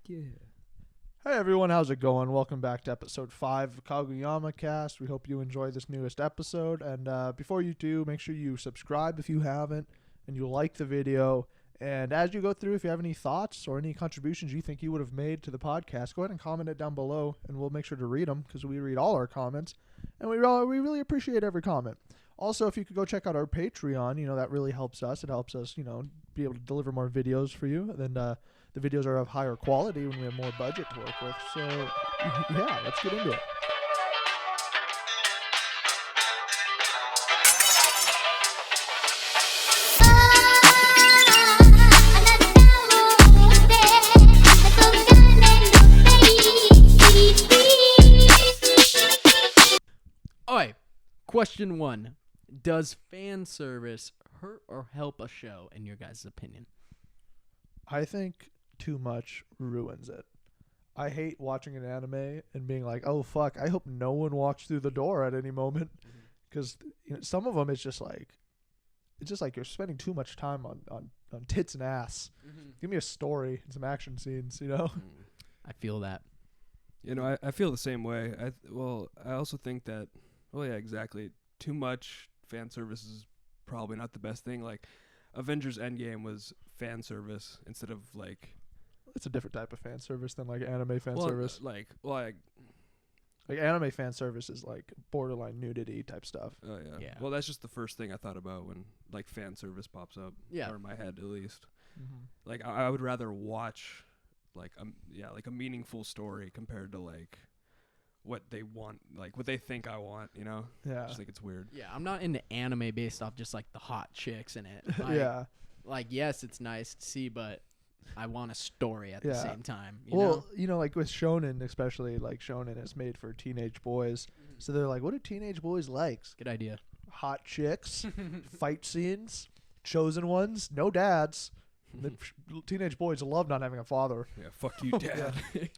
yeah. Hey everyone, how's it going? Welcome back to episode 5 of Kaguyama Cast. We hope you enjoy this newest episode. And before you do, make sure you subscribe if you haven't, and you like the video. And as you go through, if you have any thoughts or any contributions you think you would have made to the podcast, go ahead and comment it down below, and we'll make sure to read them because we read all our comments, and we really appreciate every comment. Also, if you could go check out our Patreon, that really helps us. It helps us, be able to deliver more videos for you. Then the videos are of higher quality when we have more budget to work with. So, yeah, let's get into it. Alright, question 1. Does fan service hurt or help a show, in your guys' opinion? I think too much ruins it. I hate watching an anime and being like, oh, fuck, I hope no one walks through the door at any moment. Because some of them, it's just like you're spending too much time on tits and ass. Give me a story and some action scenes, I feel that. I feel the same way. I also think that, exactly. Too much fan service is probably not the best thing. Like, Avengers Endgame was fan service instead of like... It's a different type of fan service than like anime fan service. Like anime fan service is like borderline nudity type stuff. Oh yeah. Well, that's just the first thing I thought about when like fan service pops up. Yeah. Or in my head at least. Mm-hmm. Like I would rather watch like a meaningful story compared to like what they want, like what they think I want, Yeah. I just think it's weird. Yeah, I'm not into anime based off just like the hot chicks in it. Like, yeah. Like, yes, it's nice to see, but I want a story at the same time. Like with shonen, especially, like shonen is made for teenage boys. Mm-hmm. So they're like, what do teenage boys like? Good idea. Hot chicks, fight scenes, chosen ones, no dads. The teenage boys love not having a father. Yeah, fuck you, dad.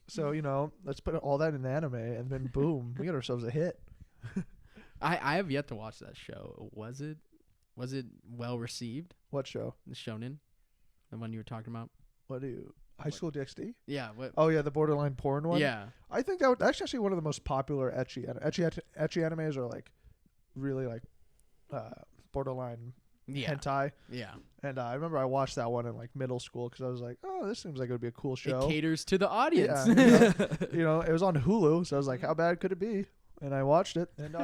So, let's put all that in anime, and then boom, we got ourselves a hit. I have yet to watch that show. Was it well received? What show? The shonen, the one you were talking about. High School DxD? Yeah. What? Oh yeah, the borderline porn one. Yeah. I think that's actually one of the most popular ecchi animes are like really like borderline hentai. Yeah. And I remember I watched that one in like middle school because I was like, oh, this seems like it would be a cool show. It caters to the audience. Yeah, it was on Hulu, so I was like, how bad could it be? And I watched it, and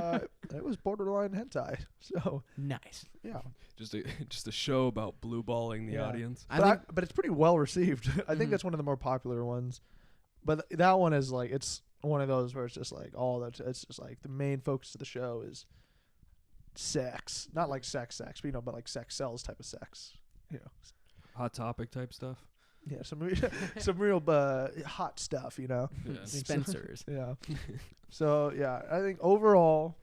it was borderline hentai. So nice. Yeah. Just a show about blue balling the audience. But it's pretty well received. I think that's one of the more popular ones. But that one is like, it's one of those where it's just like it's just like the main focus of the show is sex. Not like sex, but but like sex sells type of sex. Hot Topic type stuff. Yeah, some real hot stuff, Yeah. Spencers. Yeah. So yeah, I think overall,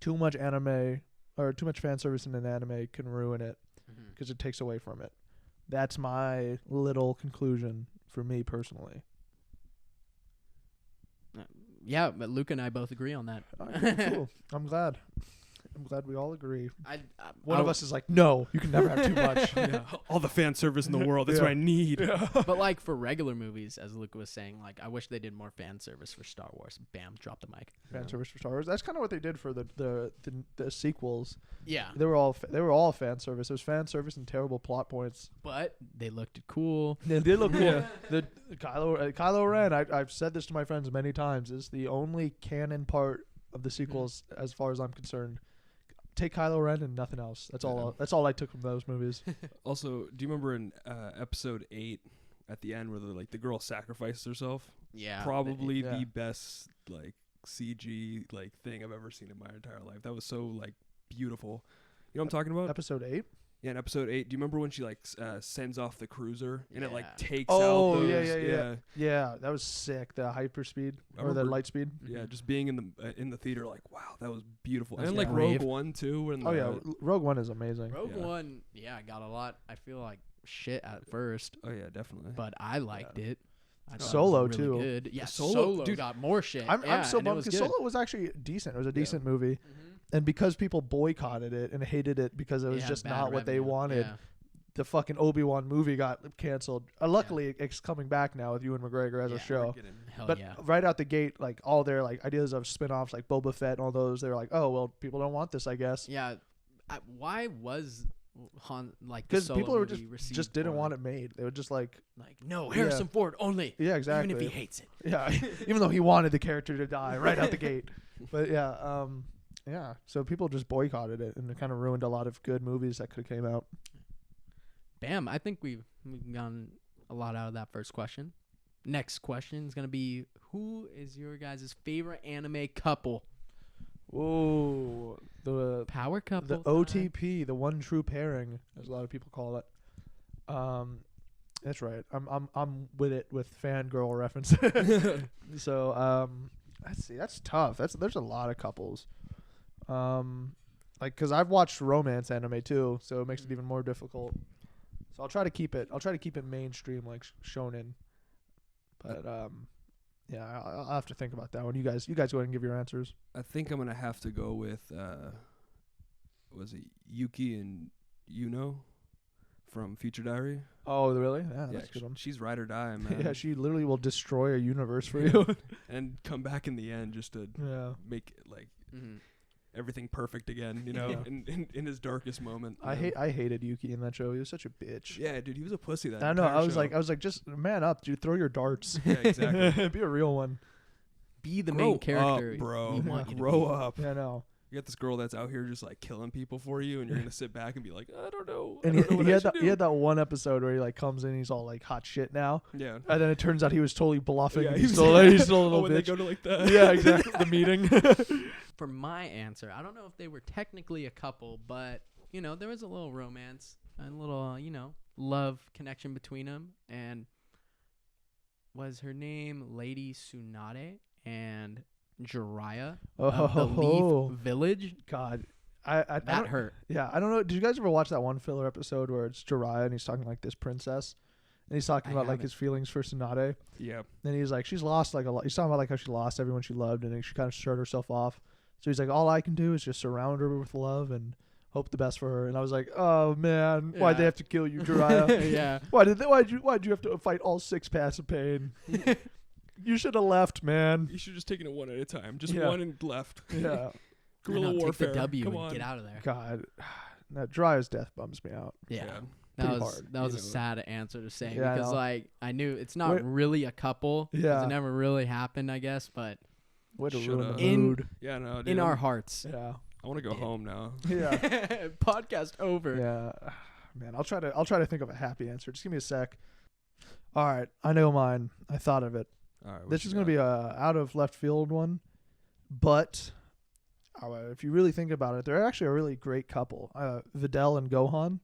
too much anime or too much fan service in an anime can ruin it because it takes away from it. That's my little conclusion for me personally. Yeah, but Luke and I both agree on that. Cool. I'm glad we all agree. One of us is like, no, you can never have too much. Yeah. All the fan service in the world. That's what I need. Yeah. But like for regular movies, as Luke was saying, like I wish they did more fan service for Star Wars. Bam, drop the mic. Fan service for Star Wars. That's kind of what they did for the sequels. Yeah. They were all fan service. It was fan service and terrible plot points. But they looked cool. They did look cool. Yeah. The Kylo Ren, I've said this to my friends many times, is the only canon part of the sequels as far as I'm concerned. Take Kylo Ren and nothing else. That's all I took from those movies. Also, do you remember in episode 8 at the end where the girl sacrifices herself? Yeah. Probably the best like CG like thing I've ever seen in my entire life. That was so like beautiful. You know what I'm talking about? Episode 8? Yeah, in episode 8. Do you remember when she like sends off the cruiser and it like takes out those? Yeah, that was sick. The hyperspeed or the light speed. Yeah, just being in the theater, like wow, that was beautiful. That's and like Rogue One too. Rogue One is amazing. Rogue One, got a lot. I feel like shit at first. Oh yeah, definitely. But I liked it. I Solo it was really too. Good. Yeah, Solo dude, got more shit. I'm so bummed because Solo was actually decent. It was a decent movie. Mm-hmm. And because people boycotted it and hated it because it was just not what they wanted, the fucking Obi-Wan movie got canceled. Luckily, it's coming back now with Ewan McGregor as a show. But right out the gate, like all their like ideas of spin-offs, like Boba Fett and all those, they're like, oh well, people don't want this, I guess. Yeah. Why was Han like? Because people were just didn't want it made. They were just like no, Harrison Ford only. Yeah, exactly. Even if he hates it. Yeah, even though he wanted the character to die right out the gate. But yeah, yeah. So people just boycotted it, and it kind of ruined a lot of good movies that could have came out. Bam! I think we've gotten a lot out of that first question. Next question is gonna be: who is your guys' favorite anime couple? Whoa, the power couple, the OTP, the one true pairing, as a lot of people call it. That's right. I'm with it with fangirl references. So let's see. That's tough. There's a lot of couples. Like because I've watched romance anime too, so it makes it even more difficult. So I'll try to keep it mainstream, like shonen. But yeah, I'll have to think about that one. You guys go ahead and give your answers. I think I'm gonna have to go with was it Yuki and Yuno from Future Diary? Oh, really? Yeah, that's a good one. She's ride or die, man. Yeah, she literally will destroy a universe for you and come back in the end just to make it like everything perfect again, you know, in his darkest moment. I hated Yuki in that show. He was such a bitch. Yeah, dude, he was a pussy. That I know. I was like, just man up, dude. Throw your darts. Yeah, exactly. Be a real one. Be the main character, up, bro. We want you to grow be. up. Yeah, I know. You got this girl that's out here just like killing people for you, and you're gonna sit back and be like, I don't know. And he had that one episode where he like comes in, he's all like hot shit now. Yeah. And then it turns out he was totally bluffing. Yeah, he's still a little when bitch. they go to like the yeah, exactly. The meeting. For my answer, I don't know if they were technically a couple, but you know there was a little romance, a little love connection between them, and was her name Lady Tsunade and Jiraiya of the Leaf Village. God, that hurt. Yeah, I don't know. Did you guys ever watch that one filler episode where it's Jiraiya and he's talking like this princess, and he's talking about like his feelings for Tsunade? Yeah. And he's like, she's lost like a lot. He's talking about like how she lost everyone she loved, and she kind of shut herself off. So he's like, all I can do is just surround her with love and hope the best for her. And I was like, oh man, why'd they have to kill you, Jiraiya? Yeah. Why'd you have to fight all 6 paths of pain? You should have left, man. You should have just taken it one at a time. Just one and left. Yeah. Guerrilla warfare. Take the W Come and on. get out of there. God, that Jiraiya's death bums me out. Yeah. Pretty hard, that was a sad answer to say Yeah, because like I knew it's not really a couple. Yeah. It never really happened, I guess, but way to ruin the in mood. Yeah, no, dude, in our hearts. Yeah. I want to go home now. Yeah. Podcast over. Yeah. Man, I'll try to think of a happy answer. Just give me a sec. All right, I know mine. I thought of it. All right, this is going to be a out of left field one, but if you really think about it, they're actually a really great couple. Videl and Gohan.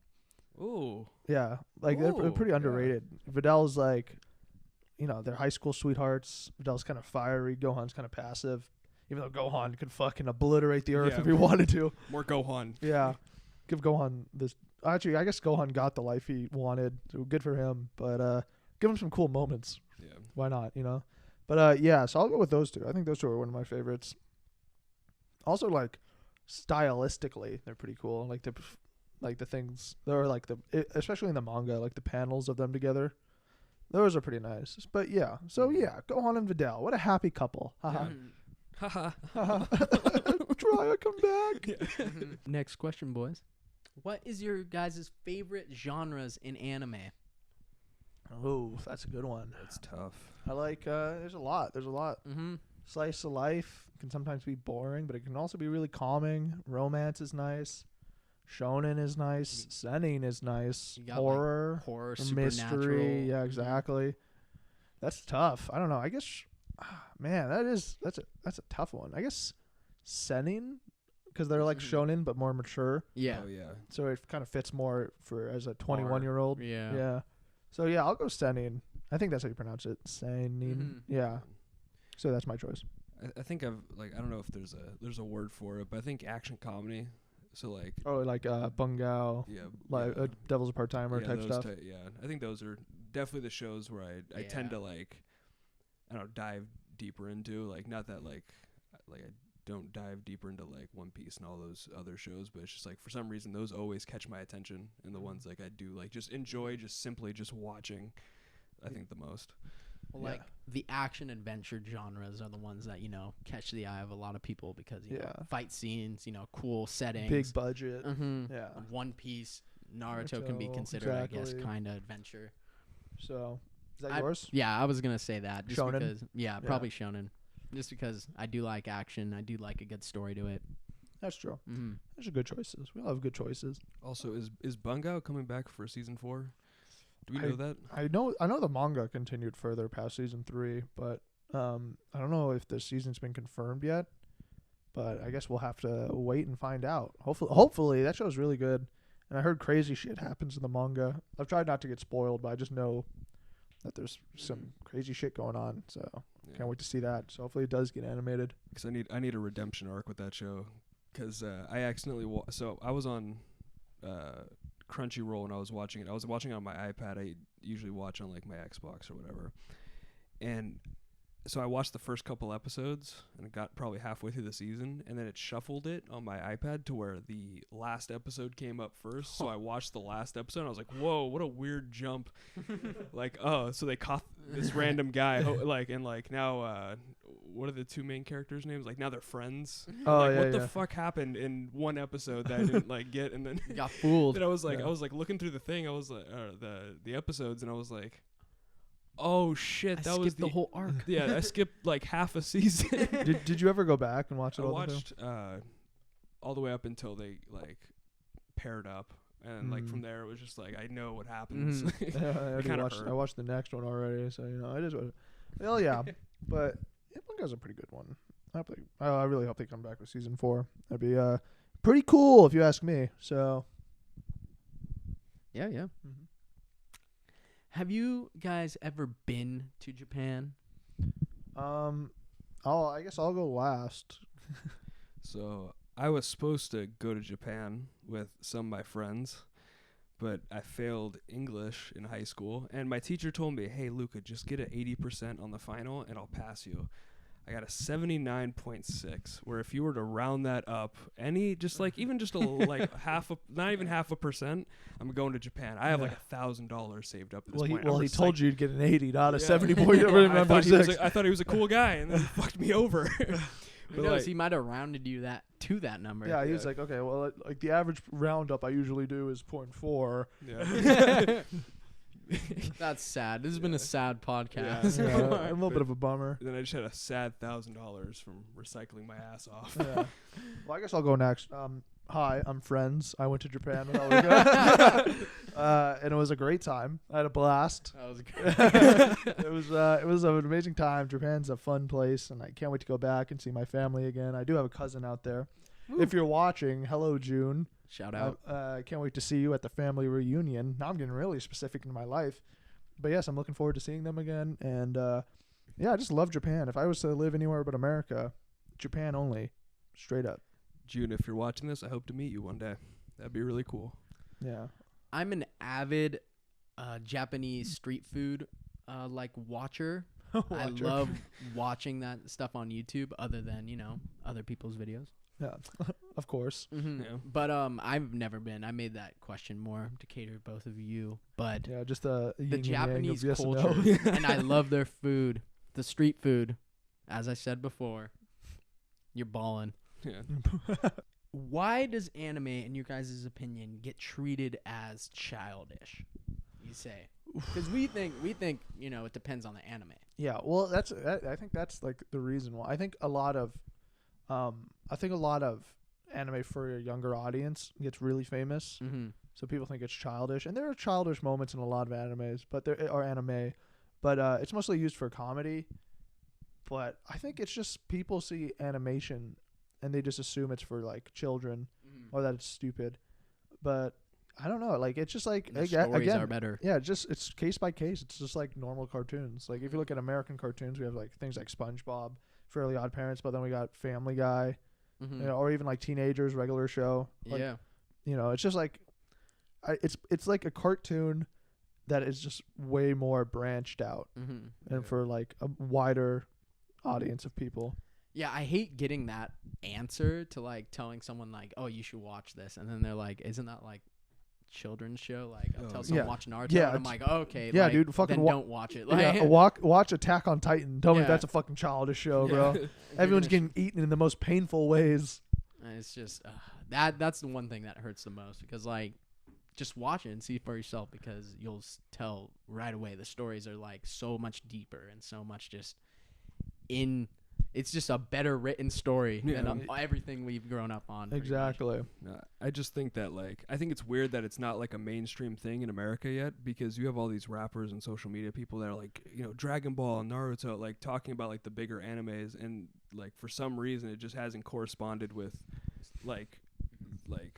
Ooh. Yeah, like they're pretty underrated. Videl's like, they're high school sweethearts. Videl's kind of fiery. Gohan's kind of passive. Even though Gohan could fucking obliterate the earth if he wanted to. More Gohan. Yeah. Give Gohan this. Actually, I guess Gohan got the life he wanted. So good for him. But give him some cool moments. Yeah. Why not, But yeah, so I'll go with those two. I think those two are one of my favorites. Also, like stylistically, they're pretty cool. Like the things they're like especially in the manga, like the panels of them together. Those are pretty nice. But yeah, so yeah, Gohan and Videl. What a happy couple. Haha. Haha. Jiraiya, come back. Yeah. Next question, boys. What is your guys' favorite genres in anime? Oh, that's a good one. That's tough. I like. There's a lot. Mm-hmm. Slice of life can sometimes be boring, but it can also be really calming. Romance is nice. Shonen is nice. Seinen is nice. Horror, horror, mystery. Yeah, exactly. That's tough. I don't know. I guess, man, that's a tough one. I guess Seinen, because they're like shonen but more mature. Yeah. Oh yeah. So it kind of fits more for as a 21-year-old. Yeah. Yeah. So yeah, I'll go Seinen. I think that's how you pronounce it. Seinen. Mm-hmm. Yeah. So that's my choice. I think I don't know if there's a word for it, but I think action comedy. So like Bunga, Devil's a Part-Timer type stuff. I think those are definitely the shows where I tend to dive deeper into. Like not that like I don't dive deeper into like One Piece and all those other shows, but it's just like for some reason those always catch my attention, and the ones like I do like just enjoy just simply just watching, I think the most. Well, like the action adventure genres are the ones that, you know, catch the eye of a lot of people because, you know, fight scenes, you know, cool settings. Big budget. Yeah. One Piece, Naruto can be considered, I guess, kind of adventure. So, is that yours? Yeah, I was going to say that. Just Shonen? Because, probably shonen. Just because I do like action. I do like a good story to it. That's true. Those are good choices. We all have good choices. Also, is Bunga coming back for season 4? Do we know that? I know the manga continued further past season 3, but I don't know if the season's been confirmed yet. But I guess we'll have to wait and find out. Hopefully that show's really good. And I heard crazy shit happens in the manga. I've tried not to get spoiled, but I just know that there's some crazy shit going on. So can't wait to see that. So hopefully it does get animated. Because I need a redemption arc with that show. Because I accidentally so I was on Crunchyroll when I was watching it. I was watching it on my iPad. I usually watch on like my Xbox or whatever. And so I watched the first couple episodes and it got probably halfway through the season, and then it shuffled it on my iPad to where the last episode came up first. So I watched the last episode and I was like, whoa, what a weird jump. Like, oh, so they caught this random guy now what are the two main characters' names? Like now they're friends. What the fuck happened in one episode that I didn't like get, and then got fooled. Then I was like looking through the thing. I was like the episodes, and I was like, oh shit, that was the whole arc. Yeah, I skipped like half a season. Did you ever go back and watch it? I watched all the way up until they like paired up. And like from there, it was just like I know what happens. I watched the next one already, so you know I just. Well, yeah, but Bunga's a pretty good one. I really hope they come back with season 4. That'd be pretty cool if you ask me. So. Yeah. Have you guys ever been to Japan? I guess I'll go last. So I was supposed to go to Japan with some of my friends, but I failed English in high school, and my teacher told me, "Hey, Luca, just get an 80% on the final, and I'll pass you." I got a 79.6, where if you were to round that up, even just a like not even half a percent, I'm going to Japan. I have like $1,000 saved up at this point. He told you you'd get an 80, not a 70.6. I thought he was a cool guy, and then he fucked me over. Who knows? He might have rounded you to that number. Yeah, he was like, okay, well, like the average roundup I usually do is 0.4. Yeah. That's sad. This has been a sad podcast. Yeah, a little bit of a bummer. Then I just had a sad $1,000 from recycling my ass off. Yeah. Well, I guess I'll go next. Hi, I'm Friends. I went to Japan and it was a great time. I had a blast. That was great. It was an amazing time. Japan's a fun place, and I can't wait to go back and see my family again. I do have a cousin out there. Woo. If you're watching, hello, June. Shout out. I can't wait to see you at the family reunion. Now I'm getting really specific in my life. But yes, I'm looking forward to seeing them again. And I just love Japan. If I was to live anywhere but America, Japan only. Straight up. June, if you're watching this, I hope to meet you one day. That'd be really cool. Yeah. I'm an avid Japanese street food watcher. I love watching that stuff on YouTube other than, other people's videos. Yeah, of course. Mm-hmm. Yeah. But I've never been. I made that question more to cater to both of you. But yeah, just the Japanese culture, and I love their food, the street food. As I said before, you're balling. Yeah. Why does anime, in your guys' opinion, get treated as childish? You say, because we think it depends on the anime. Yeah, well, I think that's like the reason why. I think a lot of anime for a younger audience gets really famous. Mm-hmm. So people think it's childish, and there are childish moments in a lot of animes, but it's mostly used for comedy. But I think it's just people see animation and they just assume it's for like children or that it's stupid. But I don't know. Like it's just like stories are better. Yeah, it's case by case. It's just like normal cartoons. Like if you look at American cartoons, we have like things like SpongeBob, Fairly Odd Parents, but then we got Family Guy, or even like Teenagers, regular show. Like, yeah. It's just like it's like a cartoon that is just way more branched out and for like a wider audience of people. Yeah, I hate getting that answer to like telling someone like, "Oh, you should watch this," and then they're like, "Isn't that like children's show?" Like, I'll tell someone watch Naruto, and I'm like, oh, "Okay, yeah, like, dude, fucking then don't watch it." Like, watch Attack on Titan. Tell me if that's a fucking childish show, bro. Everyone's getting eaten in the most painful ways. It's just that's the one thing that hurts the most because like, just watch it and see for yourself because you'll tell right away the stories are like so much deeper and so much just it's just a better written story than everything we've grown up on. Exactly. I just think that I think it's weird that it's not like a mainstream thing in America yet because you have all these rappers and social media people that are like, Dragon Ball and Naruto, like talking about like the bigger animes, and like for some reason it just hasn't corresponded with like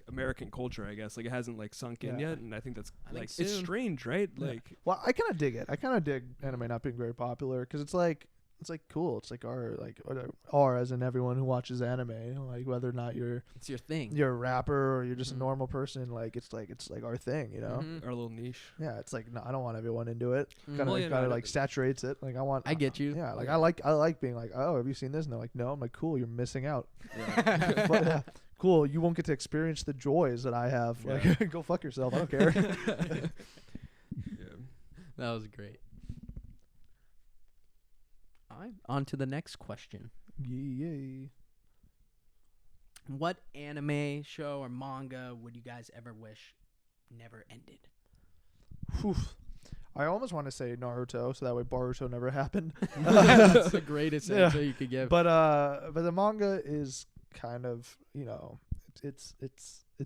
American culture, I guess. Like it hasn't like sunk in yet, and I think that's it's strange, right? Like, well, I kind of dig it. I kind of dig anime not being very popular because it's like cool. It's like our as in everyone who watches anime, like whether or not it's your thing. You're a rapper or you're just a normal person. Like it's like our thing, our little niche. Yeah, it's like no, I don't want everyone into it. Kind of saturates it. Like I get you. Yeah, like I like being like, oh, have you seen this? And they're like, no. I'm like, cool, you're missing out. Yeah. But, cool, you won't get to experience the joys that I have. Yeah. Like, go fuck yourself. I don't care. That was great. All right, on to the next question. Yay. What anime, show, or manga would you guys ever wish never ended? I almost want to say Naruto, so that way Boruto never happened. That's the greatest answer you could give. But the manga is kind of, it's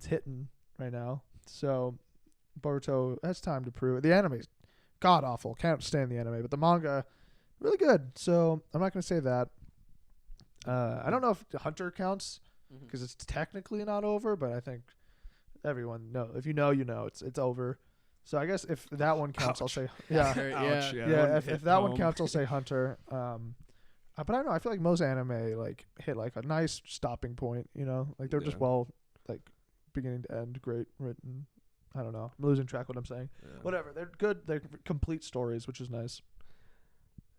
hitting right now. So Boruto has time to prove it. The anime's god awful. Can't stand the anime, but the manga really good. So I'm not going to say that. I don't know if Hunter counts because it's technically not over, but I think everyone knows. If you know, it's over. So I guess if that one counts, I'll say If that one counts, I'll say Hunter. But I don't know. I feel like most anime like hit like a nice stopping point. Like they're just beginning to end, great written. I don't know. I'm losing track what I'm saying. Yeah. Whatever. They're good. They're complete stories, which is nice.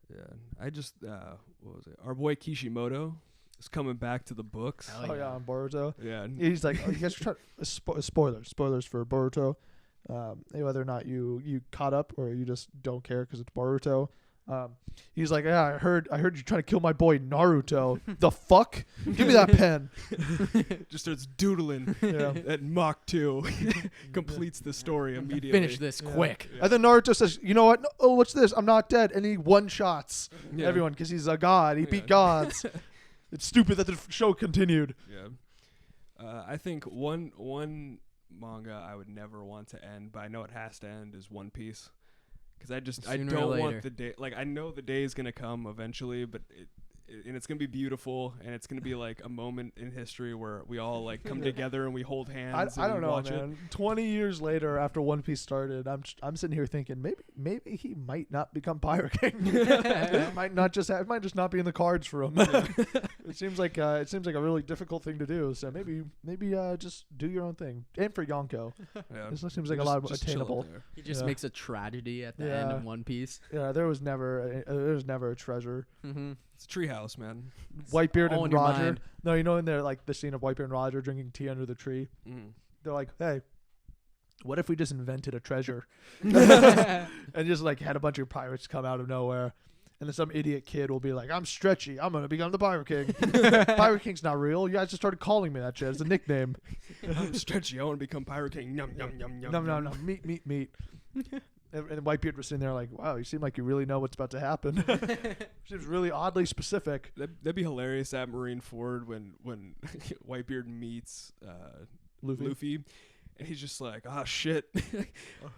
Yeah, I just what was it? Our boy Kishimoto is coming back to the books. On Boruto. Yeah, he's like, you guys are trying spoilers for Boruto. Whether or not you caught up or you just don't care because it's Boruto. He's like, I heard you trying to kill my boy Naruto. The fuck? Give me that pen. Just starts doodling. At Mach 2 completes the story immediately. Finish this quick. Yeah. And then Naruto says, you know what? Oh, what's this? I'm not dead. And he one-shots everyone because he's a god. He beat gods. It's stupid that the show continued. Yeah. I think one manga I would never want to end, but I know it has to end, is One Piece. Because I don't want the day. Like, I know the day is going to come eventually, but it's going to be beautiful, and it's going to be like a moment in history where we all like come together and we hold hands. I don't know, man. 20 years later, after One Piece started, I'm sitting here thinking maybe he might not become Pirate King. It might just not be in the cards for him. It seems like a really difficult thing to do. So maybe just do your own thing. And for Yonko, this seems like a lot of attainable. He just makes a tragedy at the end of One Piece. Yeah, there was never a treasure. Mm-hmm. It's a treehouse, man. Whitebeard and Roger. No, in there, like the scene of Whitebeard and Roger drinking tea under the tree. They're like, hey, what if we just invented a treasure? And just like had a bunch of pirates come out of nowhere. And then some idiot kid will be like, I'm Stretchy. I'm going to become the Pirate King. Pirate King's not real. You guys just started calling me that shit. It's a nickname. I'm Stretchy. I want to become Pirate King. Yum, yum, yum, yum. No. Meat. And Whitebeard was sitting there like, wow, you seem like you really know what's about to happen. Seems really oddly specific. That'd be hilarious at Marineford when Whitebeard meets Luffy. And he's just like, shit.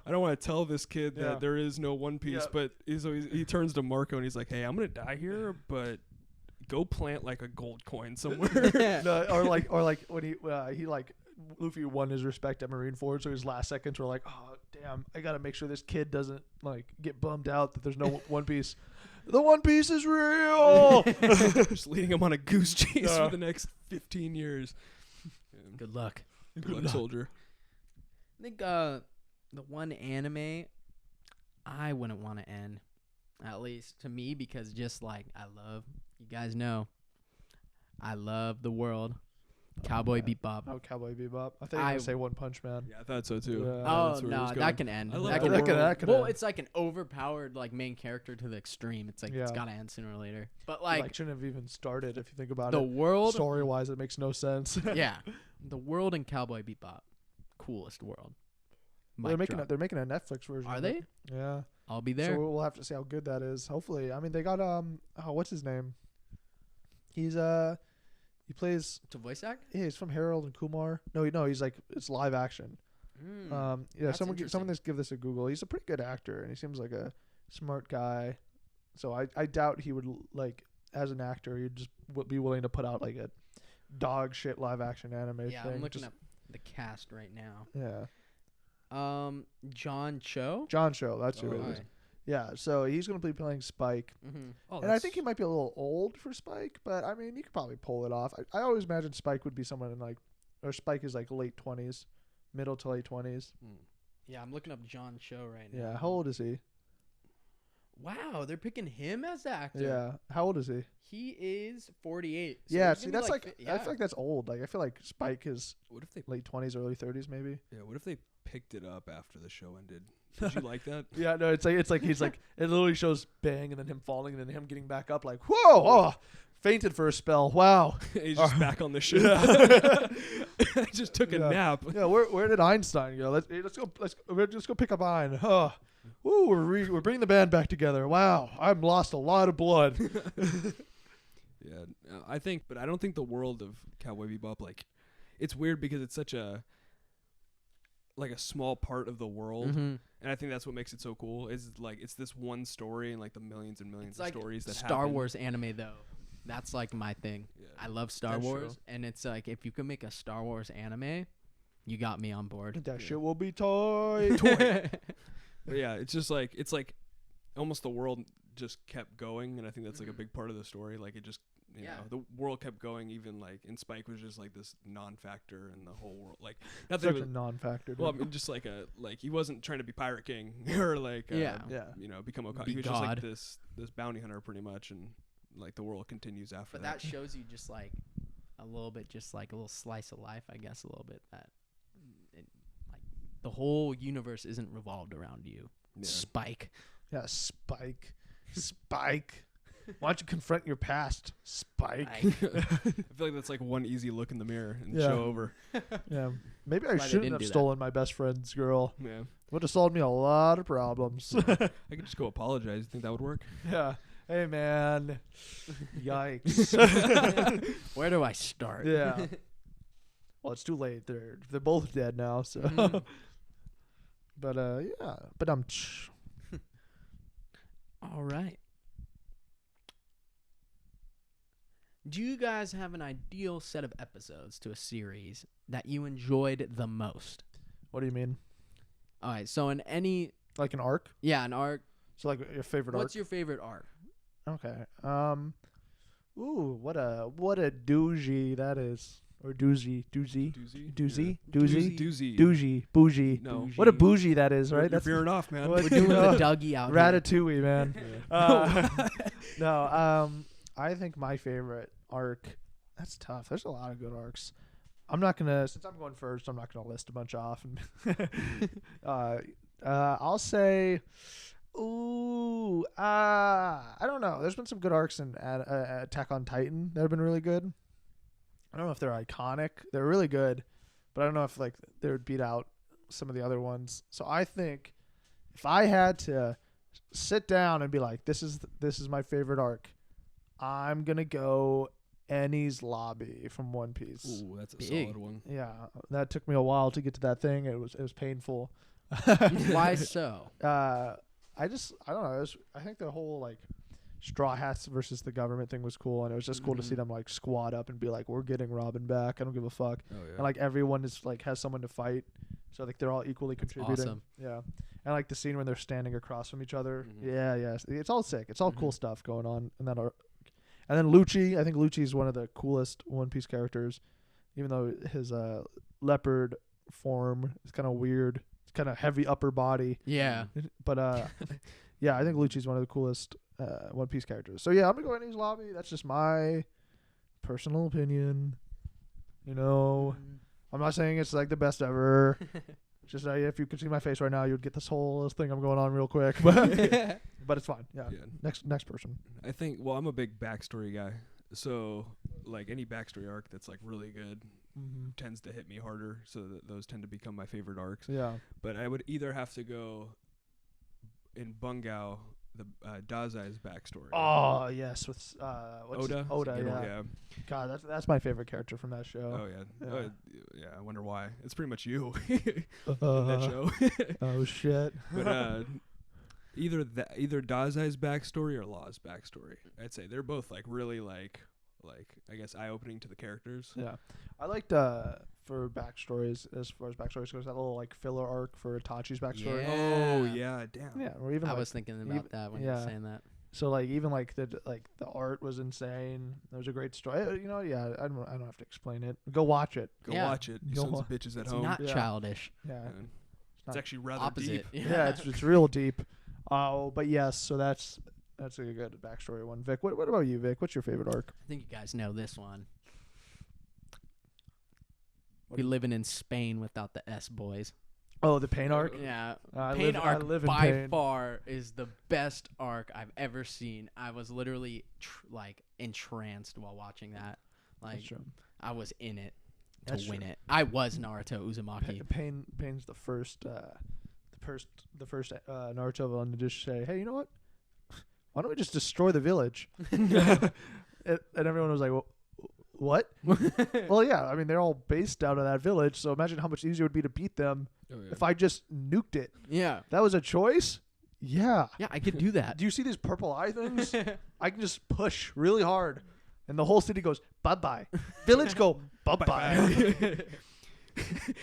I don't want to tell this kid that there is no One Piece. But he turns to Marco and he's like, hey, I'm going to die here, but go plant like a gold coin somewhere. or like when he like Luffy won his respect at Marineford, so his last seconds were like, oh damn, I gotta make sure this kid doesn't like get bummed out that there's no One Piece. The One Piece is real. Just leading him on a goose chase for the next 15 years. Good luck. Good luck, soldier. I think the one anime I wouldn't want to end, at least to me, because just like you guys know, I love the world. Cowboy Bebop. Oh, Cowboy Bebop. I thought you were going to say One Punch Man. Yeah, I thought so too. Yeah. Oh, no, that can end. I love That the can world. That could well, end. it's like an overpowered like main character to the extreme. It's like it's Yeah. gotta end sooner or later. But Like shouldn't have even started if you think about the it. world, Story-wise, it makes no sense. yeah, the world in Cowboy Bebop, coolest world. They're Mic drop. making a Netflix version. Are of they? it. Yeah. I'll be there. So we'll have to see how good that is. Hopefully, I mean they got what's his name? He's he plays To voice act? yeah he's from Harold and Kumar. No he's like it's live action. Yeah, That's someone interesting. just give this a Google. He's a pretty good actor and he seems like a smart guy. So I doubt he would like as an actor he'd just be willing to put out like a dog shit live action anime Yeah, thing. I'm looking up the cast right now. Yeah, John Cho. John Cho. That's who Oh, it is. Alright. Yeah, so he's gonna be playing Spike. Mm-hmm. Oh, And I think he might be a little old for Spike, but I mean, you could probably pull it off. I always imagine Spike would be someone in like, or Spike is like late 20s, middle to late 20s. Yeah, I'm looking up John Cho right now. Yeah, how old is he? Wow, they're picking him as the actor. Yeah, how old is he? He is 48. So Yeah, he's see, gonna be that's like, yeah. I feel like that's old. Like, I feel like Spike is What if they? late 20s, early 30s, maybe. Yeah. What if they picked it up after the show ended? Did you like that? Yeah, no, it's like he's like it literally shows bang and then him falling and then him getting back up like whoa, oh, fainted for a spell. Wow. He's just back on the ship. I just took a Yeah. nap. Yeah, where did Einstein go? Let's go pick up Ein. Oh, woo, we're bringing the band back together. Wow, I've lost a lot of blood. Yeah, I think, but I don't think the world of Cowboy Bebop, like, it's weird because it's such a small part of the world, Mhm. and I think that's what makes it so cool. Is like it's this one story and like the millions and millions It's of like stories that Star happen. Wars anime though. That's like my thing. Yeah. I love Star That's Wars, true. and it's like if you can make a Star Wars anime, you got me on board. That Yeah. shit will be toy. But yeah, it's just like almost the world just kept going, and I think that's like a Mhm. big part of the story. Like it just you Yeah. know the world kept going, even like and Spike was just like this non-factor in the whole world. Like not that Such it a was, non-factor. well, I dude. mean, just like he wasn't trying to be Pirate King or like Yeah. Yeah. you know become a Be he was just like God. this bounty hunter pretty much, and like the world continues after But that shows you just like a little bit, just like a little slice of life, I guess, a little bit that like the whole universe isn't revolved around you. Yeah. Spike. Yeah, Spike. Spike. Why don't you confront your past, Spike? I feel like that's like one easy look in the mirror and Yeah. show over. Yeah. Maybe I Glad I shouldn't didn't have do that. stolen my best friend's girl. Yeah, Would have solved me a lot of problems. I could just go apologize. You think that would work? Yeah. Hey, man. Yikes. Where do I start? Yeah. Well, it's too late. They're both dead now. So, Mhm. but yeah. But All right. Do you guys have an ideal set of episodes to a series that you enjoyed the most? what do you mean? All right, so in any Like an arc? an arc. So like your favorite What's your favorite arc? arc? Okay. Ooh, what a doozy that is, or doozy. Doozy. Bougie, bougie. No. What a bougie that is, right? You're veering off, man. What- We're doing the Dougie out here. Ratatouille, man. Yeah. No, I think my favorite arc. That's tough. There's a lot of good arcs. I'm not gonna, since I'm going first, I'm not gonna list a bunch off. I'll say, I don't know. There's been some good arcs in Attack on Titan that have been really good. I don't know if they're iconic. They're really good, but I don't know if like they would beat out some of the other ones. So I think if I had to sit down and be like, this is my favorite arc, I'm gonna go Annie's Lobby from One Piece. Ooh, that's a Big. solid one. Yeah, that took me a while to get to that thing. It was painful. Why so? I don't know. I think the whole like Straw Hats versus the government thing was cool, and it was just cool to see them like squad up and be like, we're getting Robin back. I don't give a fuck. Oh yeah. And like everyone is like has someone to fight, so like they're all equally contributing. awesome. Yeah, and like the scene when they're standing across from each other. Mhm. Yeah, it's all sick. It's all cool Mhm. stuff going on in that arc. And then Lucci, I think Lucci is one of the coolest One Piece characters, even though his leopard form is kind of weird. It's kind of heavy upper body. Yeah. But yeah, I think Lucci's one of the coolest One Piece characters. So yeah, I'm gonna go Annie's Lobby. That's just my personal opinion. You know, I'm not saying it's like the best ever. Just if you could see my face right now, you'd get this whole thing I'm going on real quick. But but it's fine. Yeah. Next person. I think. Well, I'm a big backstory guy, so like any backstory arc that's like really good tends to hit me harder. So those tend to become my favorite arcs. Yeah. But I would either have to go in Bunga, the Dazai's backstory. Oh yes, with Oda. Yeah. God, that's my favorite character from that show. Oh yeah. Yeah. I wonder why. It's pretty much you in that show. Oh shit. But either Dazai's backstory or Law's backstory. I'd say they're both like really like I guess eye opening to the characters. Yeah. I liked for backstories, as far as backstories goes, that little like filler arc for Itachi's backstory. Yeah. Oh yeah, damn. Yeah, or even I like, was thinking about that when you were saying that. So like even like the art was insane. There was a great story. You know, yeah. I don't have to explain it. Go watch it. Go watch it. You sons of bitches at home. It's not childish. Yeah. It's actually rather opposite. deep. Yeah, it's real deep. Oh, but yes. So that's a good backstory one. Vic, what about you, Vic? What's your favorite arc? I think you guys know this one. We living in Spain without the S boys. Oh, the Pain arc? Yeah. Pain arc by far is the best arc I've ever seen. I was literally entranced while watching that. Like I was in it to win it. I was Naruto Uzumaki. Pain's the first Naruto villain to just say, "Hey, you know what? Why don't we just destroy the village?" And everyone was like, well, what? Well, yeah. I mean, they're all based out of that village, so imagine how much easier it would be to beat them if I just nuked it. Yeah. That was a choice? Yeah. Yeah, I could do that. Do you see these purple eye things? I can just push really hard, and the whole city goes, bye-bye. Village go, bye-bye.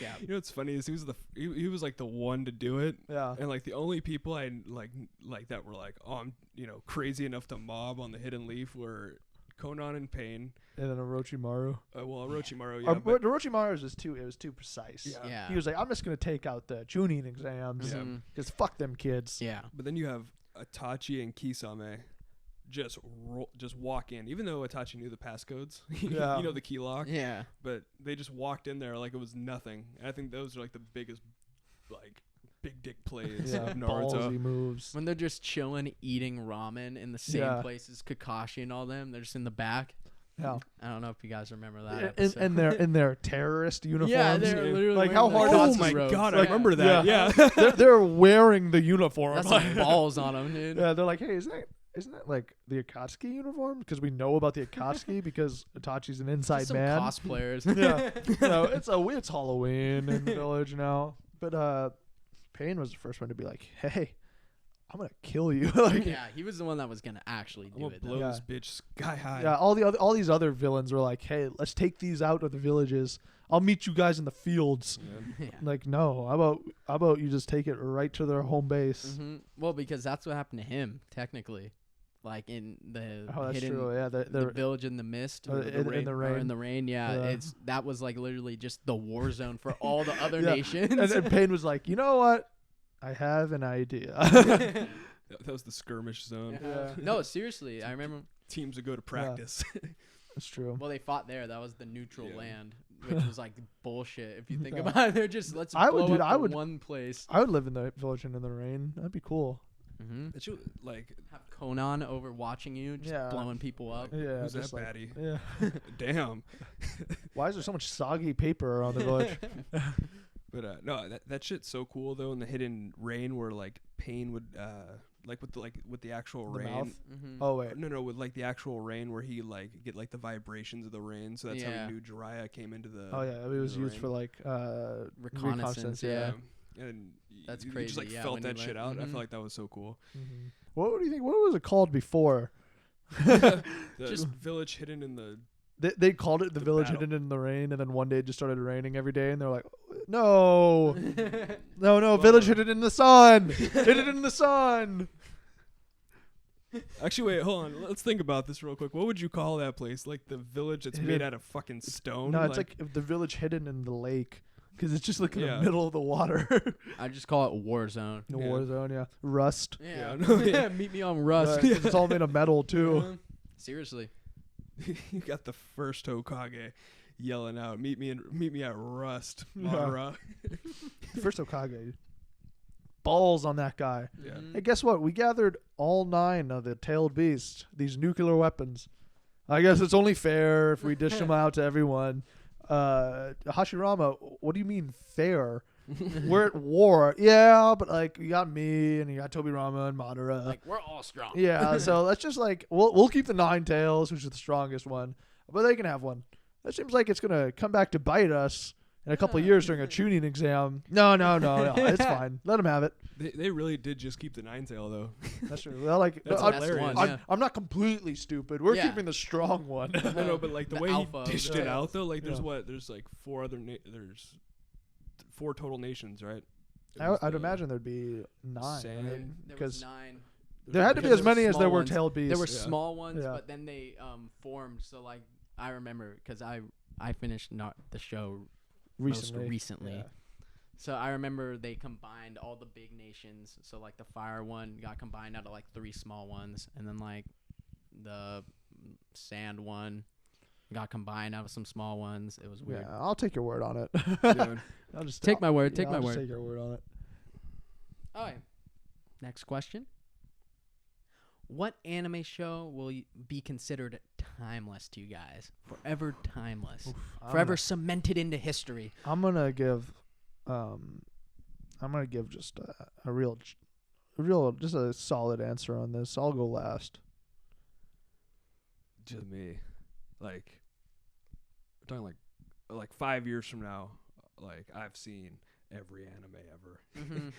Yeah. You know what's funny is he was like the one to do it. Yeah. And like the only people I like that were like, oh, I'm crazy enough to mob on the Hidden Leaf were Conan and Pain. And then Orochimaru. Orochimaru, yeah. Orochimaru's was too precise. Yeah. He was like, I'm just going to take out the Chunin exams. Because fuck them kids. Yeah. But then you have Itachi and Kisame just walk in. Even though Itachi knew the passcodes. The key lock. Yeah. But they just walked in there like it was nothing. And I think those are like the biggest, like, big dick plays of Naruto. Ballsy moves. When they're just chilling, eating ramen in the same place as Kakashi and all them. They're just in the back. Yeah. I don't know if you guys remember that. In their terrorist uniforms. Yeah, they're literally like how hard. Oh my god, I remember that. Yeah. they're wearing the uniform. That's some balls on them, dude. Yeah, they're like, hey, isn't that like the Akatsuki uniform? Because we know about the Akatsuki because Itachi's an inside man. Cosplayers. Yeah. It's Halloween in the village now. But Pain was the first one to be like, hey, I'm gonna kill you. Yeah, he was the one that was gonna actually do it. Blow this bitch sky high. Yeah, all these other villains were like, hey, let's take these out of the villages. I'll meet you guys in the fields. Yeah. Like, no, how about you just take it right to their home base? Mm-hmm. Well, because that's what happened to him, technically. Like in the hidden, true. Yeah, the village in the mist, or in the rain. Or in the rain. Yeah, that was like literally just the war zone for all the other nations. And Pain was like, you know what? I have an idea. That was the skirmish zone. Yeah. No, seriously, I remember teams would go to practice. Yeah. That's true. Well, they fought there. That was the neutral land, which was like bullshit. If you think about it, they're just one place. I would live in the village and in the rain. That'd be cool. Mm-hmm. That you like have Conan over watching you, just blowing people up. Yeah, who's that baddie? Yeah. Damn. Why is there so much soggy paper around the village? But no, that shit's so cool though. In the hidden rain, where like Pain would with the actual rain. Mouth? Mm-hmm. Oh wait, no, with like the actual rain, where he like get like the vibrations of the rain. So that's how he knew Jiraiya came into the. Oh yeah, it was used rain. for like reconnaissance. Yeah. And that's you crazy. just like felt that shit out. I feel like that was so cool. Mm-hmm. What do you think? What was it called before? Just village hidden in the. They called it the village battle. hidden in the rain, and then one day it just started raining every day, and they're like, no, village hidden in the sun, hidden in the sun. Actually, wait, hold on. Let's think about this real quick. What would you call that place? Like the village that's made out of fucking stone? No, it's like the village hidden in the lake, because it's just like in the middle of the water. I just call it war zone. War zone, yeah. Rust. Yeah, meet me on Rust. It's all made of metal too. Seriously. you got the first Hokage yelling out, meet me at Rust, Madara. First Hokage. Balls on that guy. Yeah. Hey, guess what? We gathered all 9 of the tailed beasts, these nuclear weapons. I guess it's only fair if we dish them out to everyone. Hashirama, what do you mean fair? We're at war. Yeah, but like you got me and you got Tobirama and Madara. Like we're all strong. Yeah, so let's just like we'll keep the 9 tails, which is the strongest one, but they can have one. That seems like it's gonna come back to bite us in a couple of years during a tuning exam. No, it's fine. Let them have it. They really did just keep the 9 tail though. That's true. Well, like That's hilarious. I'm not completely stupid. We're keeping the strong one. No, but like the way he dished it out though, like there's like 4 other there's 4 total nations, right? I'd imagine there'd be 9. There was 9. There had to be as many as there were tailed beasts. There were small ones, but then they formed. So like I remember because I finished the show recently. Yeah. So I remember they combined all the big nations. So like the fire one got combined out of like 3 small ones, and then like the sand one got combined out of some small ones. It was weird. Yeah, I'll take your word on it. I'll just take my word. Take your word on it. All right. Next question. What anime show will be considered timeless to you guys? Forever timeless. Forever cemented into history. I'm gonna give just a real just a solid answer on this. I'll go last. Just me. Like we're talking like 5 years from now, like I've seen every anime ever. Mm-hmm.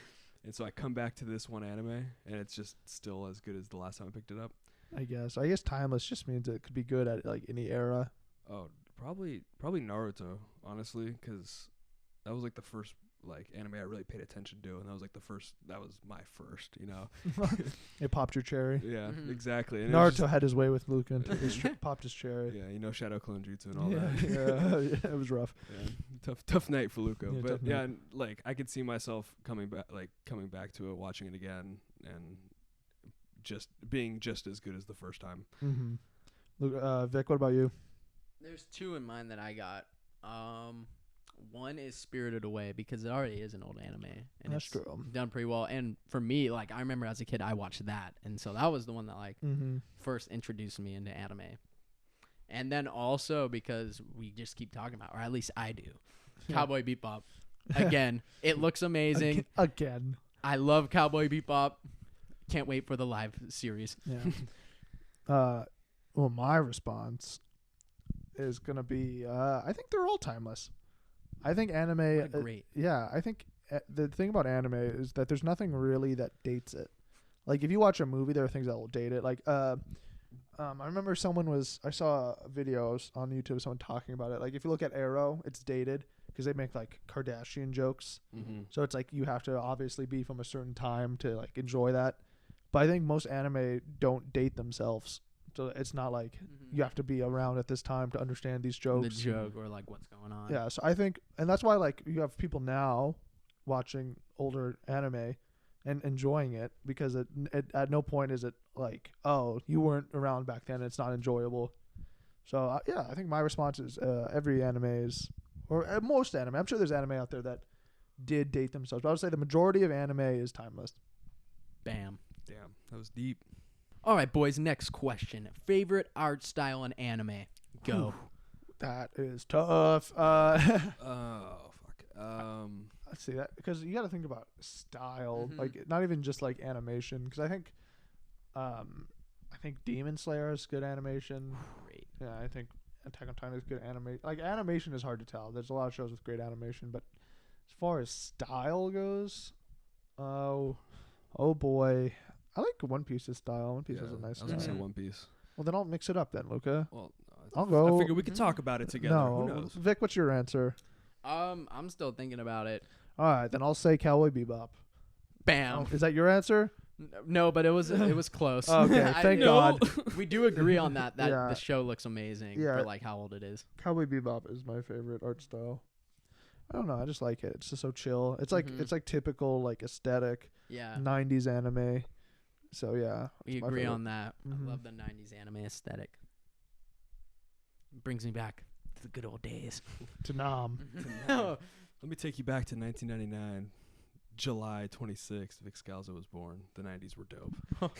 And so I come back to this one anime, and it's just still as good as the last time I picked it up. I guess timeless just means it could be good at like any era. Oh, probably Naruto, honestly, because that was like the first like anime I really paid attention to, and that was my first, you know. It popped your cherry. Yeah, exactly. And Naruto had his way with Luke and popped his cherry. Yeah, you know, Shadow Clone Jutsu and all that. Yeah, it was rough. Yeah, tough night for Luca. But yeah, and, like I could see myself coming back to it, watching it again, and just being just as good as the first time. Mm-hmm. Luke, Vic, what about you? There's 2 in mind that I got. One is Spirited Away because it already is an old anime, and that's it's true. Done pretty well. And for me, like I remember as a kid, I watched that, and so that was the one that like first introduced me into anime. And then also because we just keep talking about, or at least I do, Cowboy Bebop. Again, it looks amazing. Again, I love Cowboy Bebop. Can't wait for the live series. Yeah. Well, my response is gonna be, I think they're all timeless. I think anime. Great. Yeah, I think the thing about anime is that there's nothing really that dates it. Like if you watch a movie, there are things that will date it. Like I remember I saw videos on YouTube of someone talking about it. Like if you look at Arrow, it's dated because they make like Kardashian jokes. Mm-hmm. So it's like you have to obviously be from a certain time to like enjoy that. But I think most anime don't date themselves. So it's not like you have to be around at this time to understand these jokes. The joke or like what's going on. Yeah, so I think, and that's why like you have people now watching older anime and enjoying it because it at no point is it like, oh, you weren't around back then. It's not enjoyable. So yeah, I think my response is every anime is, or most anime. I'm sure there's anime out there that did date themselves. But I would say the majority of anime is timeless. Bam. Damn, that was deep. All right, boys, next question. Favorite art style in anime? Go. That is tough. Oh, fuck. Let's see that because you got to think about style, like not even just like animation. Because I think Demon Slayer is good animation. Great. Yeah, I think Attack on Titan is good animation. Like animation is hard to tell. There's a lot of shows with great animation, but as far as style goes, oh boy. I like One Piece's style. One Piece has a nice style. I was gonna say One Piece. Well, then I'll mix it up then, Luca. Well, I'll go. I figured we could talk about it together. No, who knows? Vic, what's your answer? I'm still thinking about it. All right, then I'll say Cowboy Bebop. Bam. Is that your answer? No, but it was close. Okay, thank God. We do agree on that. That the show looks amazing for like how old it is. Cowboy Bebop is my favorite art style. I don't know. I just like it. It's just so chill. It's like it's like typical like aesthetic. Yeah. 90s anime. So yeah, we agree on that. I love the 90s anime aesthetic. Brings me back to the good old days. To Nam. Let me take you back to 1999. July 26th, Vic Scalzo was born. The 90s were dope. But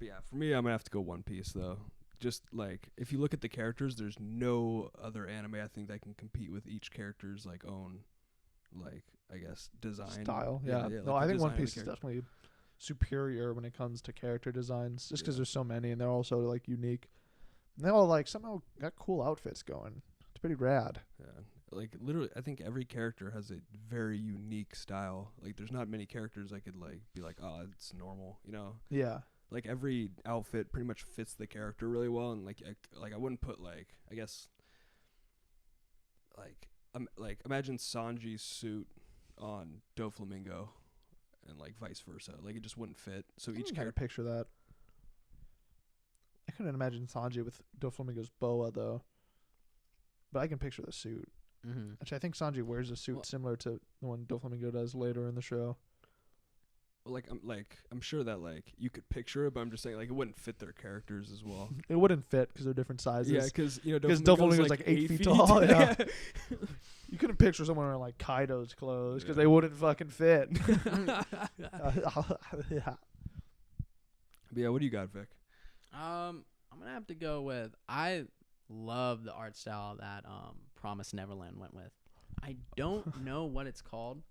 yeah, for me, I'm going to have to go One Piece, though. Just, like, if you look at the characters, there's no other anime, I think, that can compete with each character's, like, own, like, I guess, design. Style, yeah. No, I think One Piece is definitely superior when it comes to character designs, just because there's so many, and they're also, like, unique. And they all, like, somehow got cool outfits going. It's pretty rad. Yeah. Like, literally, I think every character has a very unique style. Like, there's not many characters I could, like, be like, oh, it's normal, you know? Yeah. Like, every outfit pretty much fits the character really well. And, like, I wouldn't put, like, I guess, like, imagine Sanji's suit on Doflamingo and, like, vice versa. Like, it just wouldn't fit. So each character. Picture that. I couldn't imagine Sanji with Doflamingo's boa, though. But I can picture the suit. Mm-hmm. Actually, I think Sanji wears a suit similar to the one Doflamingo does later in the show. Well, I'm sure that, like, you could picture it, but I'm just saying, like, it wouldn't fit their characters as well. It wouldn't fit because they're different sizes. Yeah, because, you know, Doflamingo's like 8 feet tall. Yeah. You couldn't picture someone wearing, like, Kaido's clothes because they wouldn't fucking fit. Yeah. But yeah, what do you got, Vic? I'm going to have to go with, I love the art style that Promise Neverland went with. I don't know what it's called.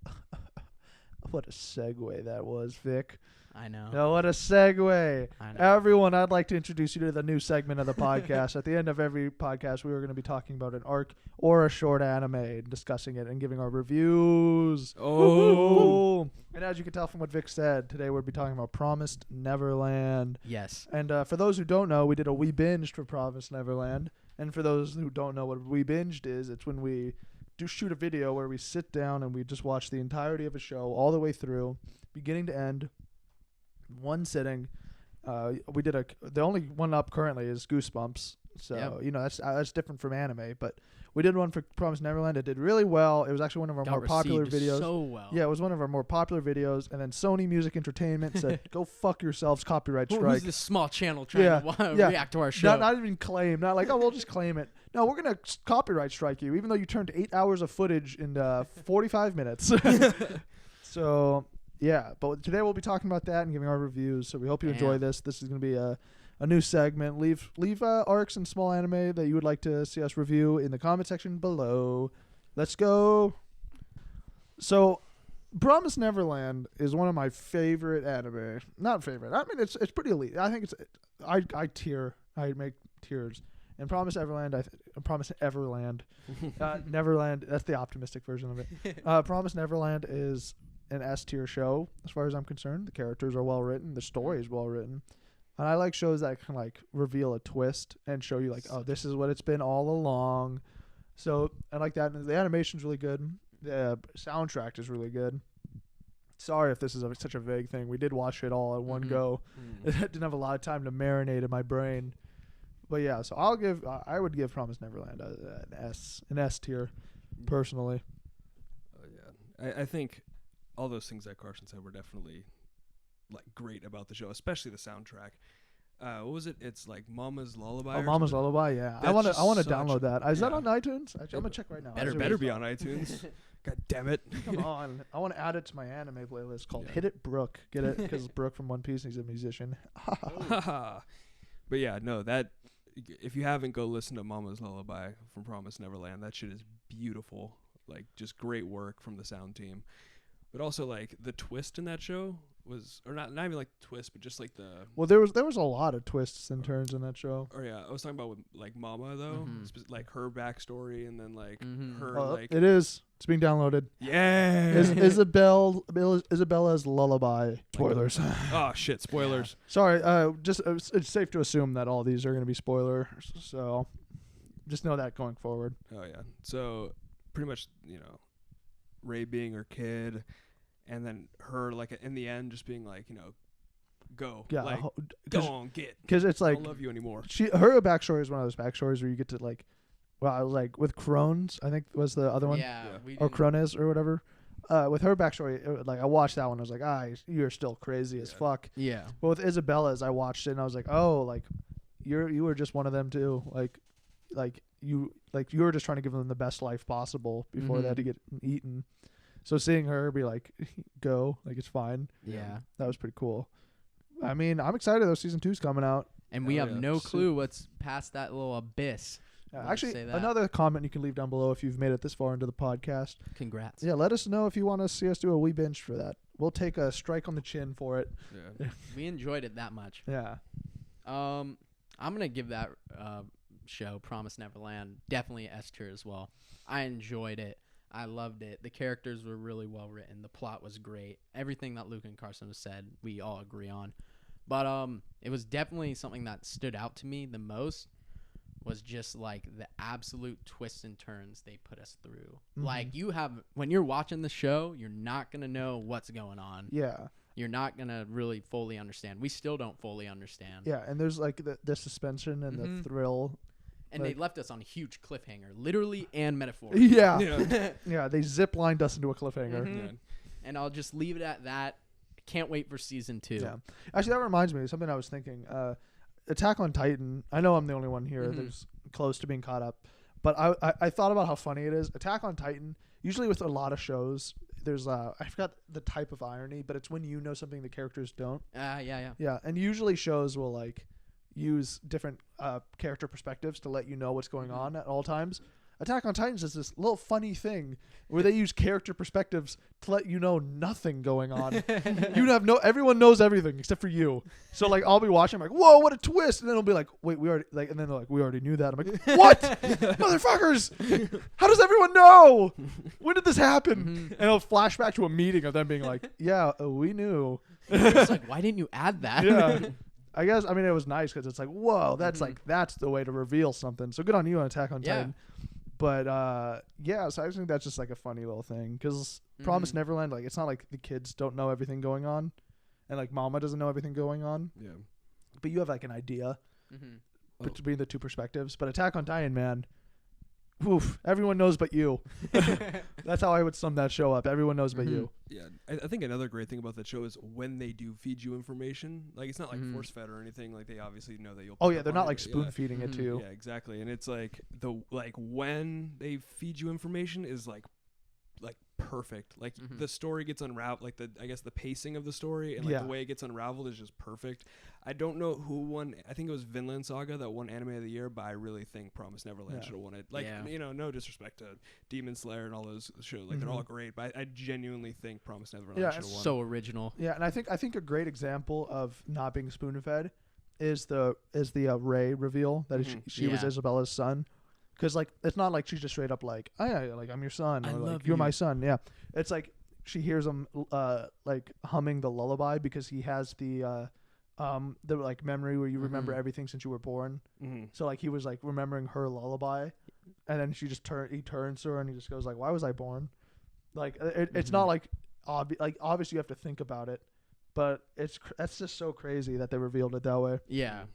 What a segue that was, Vic. I know. No, what a segue. I know. Everyone, I'd like to introduce you to the new segment of the podcast. At the end of every podcast, we were going to be talking about an arc or a short anime and discussing it and giving our reviews. Oh. And as you can tell from what Vic said, today we'll be talking about Promised Neverland. Yes. And for those who don't know, we did a We Binged for Promised Neverland. And for those who don't know what We Binged is, it's when we shoot a video where we sit down and we just watch the entirety of a show all the way through, beginning to end, one sitting. We did the only one up currently is Goosebumps. So, you know, that's different from anime, but we did one for Promised Neverland. It did really well. It was actually one of our more popular videos. So well. Yeah, it was one of our more popular videos. And then Sony Music Entertainment said, "Go fuck yourselves, copyright strike." Who's this small channel trying to react to our show? Not even claim. Not like, oh, we'll just claim it. No, we're gonna copyright strike you, even though you turned 8 hours of footage in 45 minutes. So yeah, but today we'll be talking about that and giving our reviews. So we hope you enjoy this. This is gonna be a new segment. Leave arcs and small anime that you would like to see us review in the comment section below. Let's go. So, Promised Neverland is one of my favorite anime. Not favorite. I mean, it's pretty elite. I think I tear. I make tears. And Promised Neverland. Promised Everland. Neverland. That's the optimistic version of it. Promised Neverland is an S tier show as far as I'm concerned. The characters are well written. The story is well written. And I like shows that can, like, reveal a twist and show you, like, oh, this is what it's been all along. So I like that. And the animation's really good. The soundtrack is really good. Sorry if this is such a vague thing. We did watch it all at one go. It didn't have a lot of time to marinate in my brain. But yeah, so I would give Promised Neverland an S tier, personally. Oh yeah, I think all those things that Carson said were definitely, like, great about the show, especially the soundtrack. What was it? It's like Mama's Lullaby. Oh, Mama's Lullaby, yeah. I want to download that. Is that on iTunes? Actually, I'm gonna check right now. Better be on iTunes. God damn it! Come on, I want to add it to my anime playlist called "Hit It, Brooke." Get it? Because Brooke from One Piece, he's a musician. But yeah, no, that if you haven't, go listen to Mama's Lullaby from Promised Neverland. That shit is beautiful. Like, just great work from the sound team. But also, like, the twist in that show was, or not even like the twist, but just like the. Well, there was a lot of twists and turns in that show. Oh yeah, I was talking about with, like, Mama though, like her backstory, and then like her like. It is. It's being downloaded. Yeah. Isabella's Lullaby. Spoilers. Oh shit! Spoilers. Yeah. Sorry. It's safe to assume that all these are going to be spoilers. So, just know that going forward. Oh yeah. So, pretty much, you know, Ray being her kid. And then her, like, in the end, just being like, you know, go. Yeah. Like, go on, get. Because it's like. I don't love you anymore. Her backstory is one of those backstories where you get to, like. Well, I was like, with Crohn's, I think was the other one. Yeah. Or Crones or whatever. With her backstory, like, I watched that one. I was like, you're still crazy as fuck. Yeah. But with Isabella's, I watched it and I was like, oh, like, you were just one of them too. Like you were just trying to give them the best life possible before they had to get eaten. So seeing her be like, go, like it's fine. Yeah. That was pretty cool. I mean, I'm excited though. Season 2's coming out. And we have no clue what's past that little abyss. Actually, another comment you can leave down below if you've made it this far into the podcast. Congrats. Yeah, let us know if you want to see us do a wee binge for that. We'll take a strike on the chin for it. Yeah. We enjoyed it that much. Yeah. I'm going to give that show, Promised Neverland, definitely an S tier as well. I enjoyed it. I loved it. The characters were really well written. The plot was great. Everything that Luke and Carson have said, we all agree on. But it was definitely something that stood out to me the most was just like the absolute twists and turns they put us through. Like when you're watching the show, you're not going to know what's going on. Yeah. You're not going to really fully understand. We still don't fully understand. Yeah, and there's like the suspension and the thrill. And they left us on a huge cliffhanger, literally and metaphorically. Yeah. Yeah, they zip-lined us into a cliffhanger. Yeah. And I'll just leave it at that. Can't wait for season 2. Yeah. Actually, that reminds me of something I was thinking. Attack on Titan. I know I'm the only one here that's close to being caught up. But I thought about how funny it is. Attack on Titan, usually with a lot of shows, there's I forgot the type of irony, but it's when you know something the characters don't. Yeah. Yeah, and usually shows will like use different character perspectives to let you know what's going on at all times. Attack on Titans is this little funny thing where they use character perspectives to let you know nothing going on. Everyone knows everything except for you. So like I'll be watching, I'm like, whoa, what a twist, and then it'll be like, wait, we already and then they're like, we already knew that. I'm like, what, motherfuckers? How does everyone know? When did this happen? And it'll flash back to a meeting of them being like, yeah, we knew. It's like, why didn't you add that? Yeah. I guess, I mean, it was nice because it's like, whoa, that's that's the way to reveal something. So good on you on Attack on Titan. But, yeah, so I just think that's just like a funny little thing because Promised Neverland, like, it's not like the kids don't know everything going on and like Mama doesn't know everything going on. Yeah. But you have like an idea between the two perspectives. But Attack on Titan, man, oof, everyone knows but you. That's how I would sum that show up. Everyone knows but you. Yeah, I think another great thing about that show is when they do feed you information, like it's not like force fed or anything. Like they obviously know that you'll. Oh yeah, they're not like spoon feeding it to you. Yeah, exactly. And it's like when they feed you information is like perfect. Like the story gets unraveled. Like I guess the pacing of the story and like the way it gets unraveled is just perfect. I don't know who won. I think it was Vinland Saga that won Anime of the Year, but I really think Promised Neverland should have won it. Like no disrespect to Demon Slayer and all those shows. Like they're all great, but I genuinely think Promised Neverland should have won. So original. Yeah, and I think a great example of not being spoon fed is the Ray reveal that she was Isabella's son. Because like it's not like she's just straight up like, oh yeah, like I'm your son, or like you're my son. Yeah, it's like she hears him like humming the lullaby because he has the like memory where you remember everything since you were born. So like he was like remembering her lullaby, and then he turns to her and he just goes like, why was I born? Like it's not like obviously you have to think about it, but that's just so crazy that they revealed it that way. Yeah,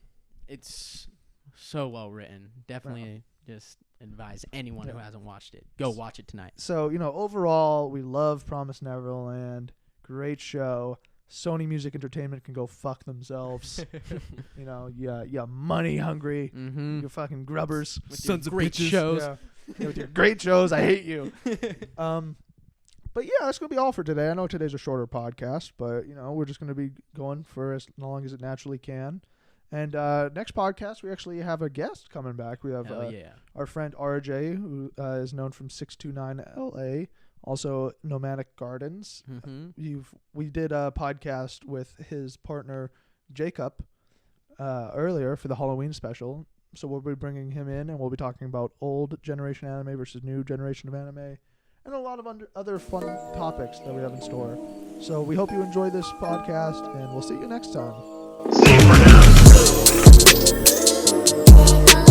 it's so well written. Definitely. Just advise anyone who hasn't watched it, go watch it tonight. So, overall, we love Promised Neverland. Great show. Sony Music Entertainment can go fuck themselves. Yeah, money hungry. You fucking grubbers. With sons of great shows. Yeah, with your great shows. I hate you. But yeah, that's going to be all for today. I know today's a shorter podcast, but, we're just going to be going for as long as it naturally can. And next podcast, we actually have a guest coming back. We have our friend RJ, who is known from 629 LA, also Nomadic Gardens. We did a podcast with his partner, Jacob, earlier for the Halloween special. So we'll be bringing him in, and we'll be talking about old generation anime versus new generation of anime, and a lot of other fun topics that we have in store. So we hope you enjoy this podcast, and we'll see you next time. See you for now.